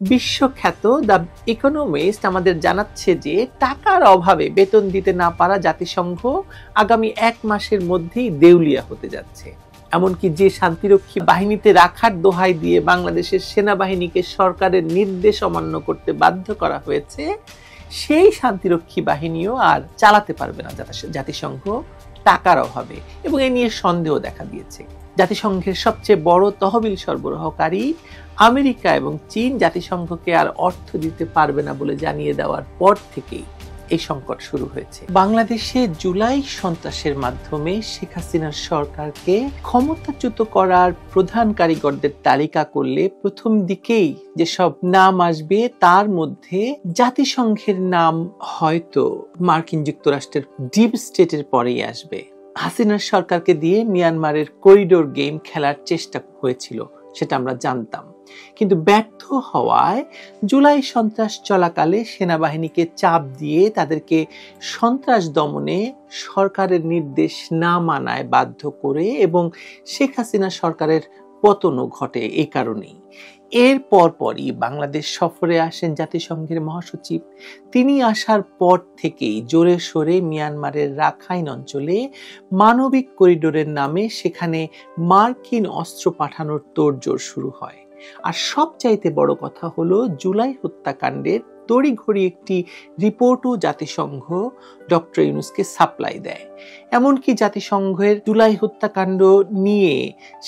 বিশ্বখ্যাত the economist আমাদের জানাচ্ছে যে টাকার অভাবে বেতন দিতে না পারা জাতিসংঘ আগামী 1 মাসের মধ্যেই দেউলিয়া হতে যাচ্ছে। এমনকি যে শান্তিরক্ষী বাহিনীতে রাখার দোহাই দিয়ে বাংলাদেশের সেনাবাহিনীকে সরকারের নির্দেশ অমান্য করতে বাধ্য করা হয়েছে, সেই শান্তিরক্ষী বাহিনীও আর চালাতে পারবে না জাতিসংঘ টাকার অভাবে, এবং এ নিয়ে সন্দেহ দেখা দিয়েছে। জাতিসংঘের সবচেয়ে বড় তহবিল সরবরাহকারী আমেরিকা এবং চীন জাতিসংঘকে আর অর্থ দিতে পারবে না বলে জানিয়ে দেওয়ার পর থেকেই এই সংকট শুরু হয়েছে। বাংলাদেশে জুলাই সন্ত্রাসের মাধ্যমে শেখ হাসিনার সরকারকে ক্ষমতাচ্যুত করার প্রধান কারিগরদের তালিকা করলে প্রথম দিকেই যেসব নাম আসবে তার মধ্যে জাতিসংঘের নাম হয়তো মার্কিন যুক্তরাষ্ট্রের ডিপ স্টেটের পরেই আসবে। হাসিনার সরকারকে দিয়ে মিয়ানমারের করিডোর গেম খেলার চেষ্টা হয়েছিল, সেটা আমরা জানতাম, কিন্তু ব্যর্থ হওয়ায় জুলাই সন্ত্রাস চলাকালে সেনাবাহিনীকে চাপ দিয়ে তাদেরকে সন্ত্রাস দমনে সরকারের নির্দেশ না মানায় বাধ্য করে এবং শেখ হাসিনা সরকারের পতনও ঘটে এই কারণেই। এর পরপরই বাংলাদেশ সফরে আসেন জাতিসংঘের মহাসচিব। তিনি আসার পর থেকেই জোরে সোরে মিয়ানমারের রাখাইন অঞ্চলে মানবিক করিডোরের নামে সেখানে মার্কিন অস্ত্র পাঠানোর তোড়জোড় শুরু হয়। আর সবচাইতে বড় কথা হলো, জুলাই হত্যাকাণ্ডের তড়িঘড়ি একটি রিপোর্টও জাতিসংঘ ডক্টর ইউনূসকে সাপ্লাই দেয়। এমনকি জাতিসংঘের জুলাই হত্যাকাণ্ড নিয়ে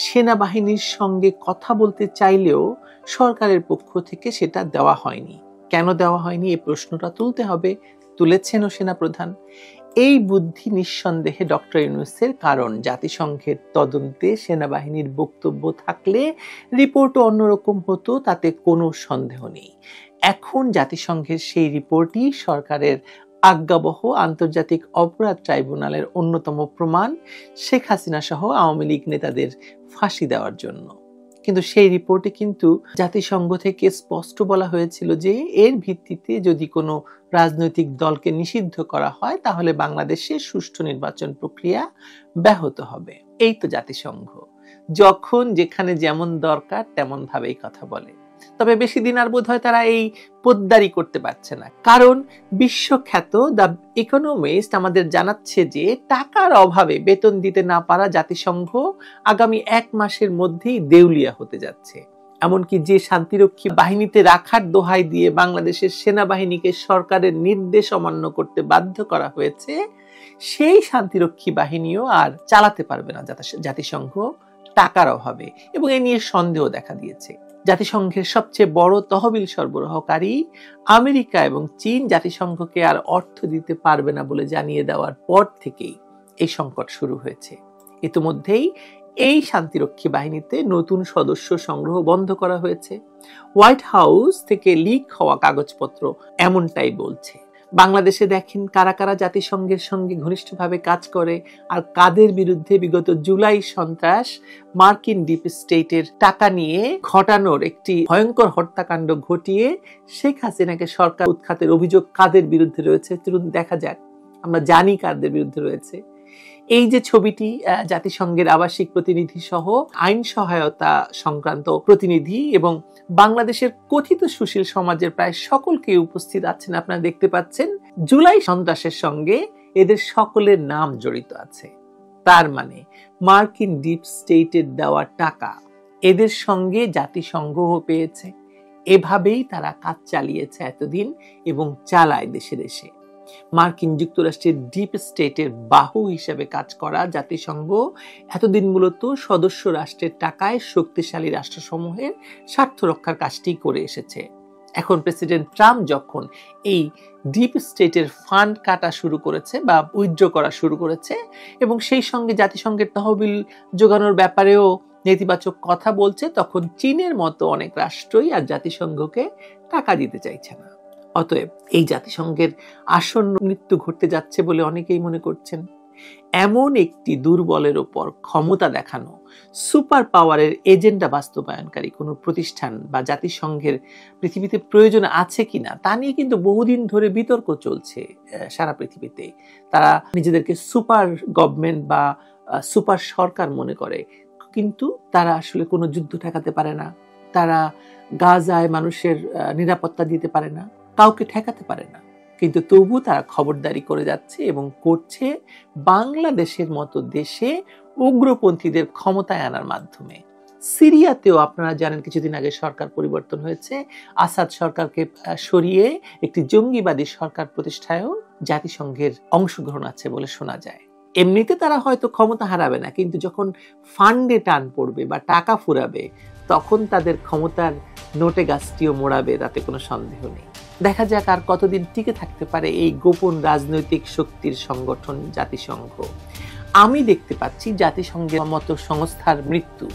সেনাবাহিনীর সঙ্গে কথা বলতে চাইলেও সরকারের পক্ষ থেকে সেটা দেওয়া হয়নি। কেন দেওয়া হয়নি এই প্রশ্নটা তুলতে হবে, তুলেছেনও সেনাপ্রধান। এই বুদ্ধি নিঃসন্দেহে ডক্টর ইউনূসের, কারণ জাতিসংঘের তদন্তে সেনাবাহিনীর বক্তব্য থাকলে রিপোর্টও অন্যরকম হতো, তাতে কোনো সন্দেহ নেই। এখন জাতিসংঘের সেই রিপোর্টই সরকারের আজ্ঞাবহ আন্তর্জাতিক অপরাধ ট্রাইব্যুনালের অন্যতম প্রমাণ শেখ হাসিনা সহ আওয়ামী লীগ নেতাদের ফাঁসি দেওয়ার জন্য। কিন্তু সেই রিপোর্টে কিন্তু জাতিসংঘ থেকে স্পষ্ট বলা হয়েছিল যে এর ভিত্তিতে যদি কোনো রাজনৈতিক দলকে নিষিদ্ধ করা হয় তাহলে বাংলাদেশে সুষ্ঠু নির্বাচন প্রক্রিয়া ব্যাহত হবে। এই তো জাতিসংঘ, যখন যেখানে যেমন দরকার তেমন ভাবেই কথা বলে। তবে বেশি দিন আর বোধহয় তারা এই পোদ্দারি করতে পারছে না, কারণ বিশ্বখ্যাত দ্য ইকোনমিস্ট আমাদের জানাচ্ছে যে টাকার অভাবে বেতন দিতে না পারা জাতিসংঘ আগামী 1 মাসের মধ্যেই দেউলিয়া হতে যাচ্ছে। এমনকি যে শান্তিরক্ষী বাহিনীতে রাখার দোহাই দিয়ে বাংলাদেশের সেনাবাহিনীকে সরকারের নির্দেশ অমান্য করতে বাধ্য করা হয়েছে, সেই শান্তিরক্ষী বাহিনীও আর চালাতে পারবে না জাতিসংঘ টাকার অভাবে, এবং এ নিয়ে সন্দেহ দেখা দিয়েছে। জাতিসংঘের সবচেয়ে বড় তহবিল সরবরাহকারী আমেরিকা এবং চীন জাতিসংঘকে আর অর্থ দিতে পারবে না বলে জানিয়ে দেওয়ার পর থেকেই এই সংকট শুরু হয়েছে। ইতিমধ্যেই এই শান্তিরক্ষী বাহিনীতে নতুন সদস্য সংগ্রহ বন্ধ করা হয়েছে। হোয়াইট হাউস থেকে লিক হওয়া কাগজপত্র এমনটাই বলছে। বাংলাদেশে দেখেন কারা কারা জাতিসংঘের সঙ্গে ঘনিষ্ঠভাবে কাজ করে আর কাদের বিরুদ্ধে বিগত জুলাই সন্ত্রাস মার্কিন ডিপ স্টেটের টাকা নিয়ে ঘটানোর একটি ভয়ঙ্কর হত্যাকাণ্ড ঘটিয়ে শেখ হাসিনাকে সরকার উৎখাতের অভিযোগ কাদের বিরুদ্ধে রয়েছে চলুন দেখা যাক। আমরা জানি কাদের বিরুদ্ধে রয়েছে। এই যে ছবিটি, জাতিসংঘের আবাসিক প্রতিনিধি সহ আইন সহায়তা সংক্রান্ত প্রতিনিধি এবং বাংলাদেশের কথিত সুশীল সমাজের প্রায় সকলকে উপস্থিত আছেন, আপনারা দেখতে পাচ্ছেন। জুলাই সন্ত্রাসের সঙ্গে এদের সকলের নাম জড়িত আছে। তার মানে মার্কিন ডিপ স্টেটের দেওয়া টাকা এদের সঙ্গে জাতিসংঘও পেয়েছে। এভাবেই তারা কাজ চালিয়েছে এতদিন এবং চালায় দেশে দেশে। মার্কিন যুক্তরাষ্ট্রের ডিপ স্টেটের বাহু হিসেবে কাজ করা জাতিসংঘ এতদিন মূলত সদস্য রাষ্ট্রের টাকায় শক্তিশালী রাষ্ট্রসমূহের স্বার্থ রক্ষার কাজটি করে এসেছে। এখন প্রেসিডেন্ট ট্রাম্প যখন এই ডিপ স্টেটের ফান্ড কাটা শুরু করেছে বা উইথড্র করা শুরু করেছে এবং সেই সঙ্গে জাতিসংঘের তহবিল যোগানোর ব্যাপারেও নেতিবাচক কথা বলছে, তখন চীনের মতো অনেক রাষ্ট্রই আর জাতিসংঘকে টাকা দিতে চাইছে না। অতএব এই জাতিসংঘের আসন্ন মৃত্যু ঘটতে যাচ্ছে বলে অনেকেই মনে করছেন। এমন একটি দুর্বলের ওপর ক্ষমতা দেখানো, সুপার পাওয়ারের এজেন্ডা বাস্তবায়নকারী কোনো প্রতিষ্ঠান বা জাতিসংঘের পৃথিবীতে প্রয়োজন আছে কিনা তা নিয়ে কিন্তু বহুদিন ধরে বিতর্ক চলছে সারা পৃথিবীতে। তারা নিজেদেরকে সুপার গভর্নমেন্ট বা সুপার সরকার মনে করে, কিন্তু তারা আসলে কোনো যুদ্ধ ঠেকাতে পারে না, তারা গাজায় মানুষের নিরাপত্তা দিতে পারে না, কাউকে ঠেকাতে পারে না, কিন্তু তবু তারা খবরদারি করে যাচ্ছে এবং করছে বাংলাদেশের মতো দেশে উগ্রপন্থীদের ক্ষমতায় আনার মাধ্যমে। সিরিয়াতেও আপনারা জানেন কিছুদিন আগে সরকার পরিবর্তন হয়েছে, আসাদ সরকারকে সরিয়ে একটি জঙ্গিবাদী সরকার প্রতিষ্ঠায়ও জাতিসংঘের অংশগ্রহণ আছে বলে শোনা যায়। এমনিতে তারা হয়তো ক্ষমতা হারাবে না, কিন্তু যখন ফান্ডে টান পড়বে বা টাকা ফুরাবে তখন তাদের ক্ষমতার নোটে গাছটিও মোড়াবে, তাতে কোনো সন্দেহ নেই। দেখা যাক আর কতদিন টিকে থাকতে পারে এই গোপন রাজনৈতিক শক্তির সংগঠন জাতিসংঘ। আমি দেখতে পাচ্ছি জাতিসংঘের মতো সংস্থার মৃত্যু,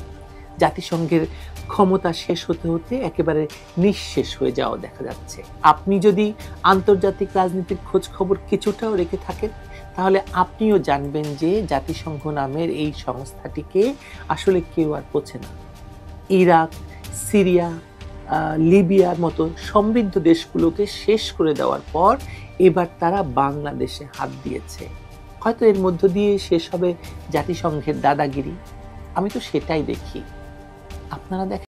জাতিসংঘের ক্ষমতা শেষ হতে হতে একেবারে নিঃশেষ হয়ে যাওয়া দেখা যাচ্ছে। আপনি যদি আন্তর্জাতিক রাজনীতির খোঁজ খবর কিছুটাও রেখে থাকেন তাহলে আপনিও জানবেন যে জাতিসংঘ নামের এই সংস্থাটিকে আসলে কেউ আর পোছে না। ইরাক, সিরিয়া, লিবিয়ার মতো সমৃদ্ধ দেশগুলোকে শেষ করে দেওয়ার পর এবার তারা বাংলাদেশে হাত দিয়েছে। হয়তো এর মধ্য দিয়ে শেষ হবে জাতিসংঘের দাদাগিরি। আমি তো সেটাই দেখি। আপনারা দেখেন।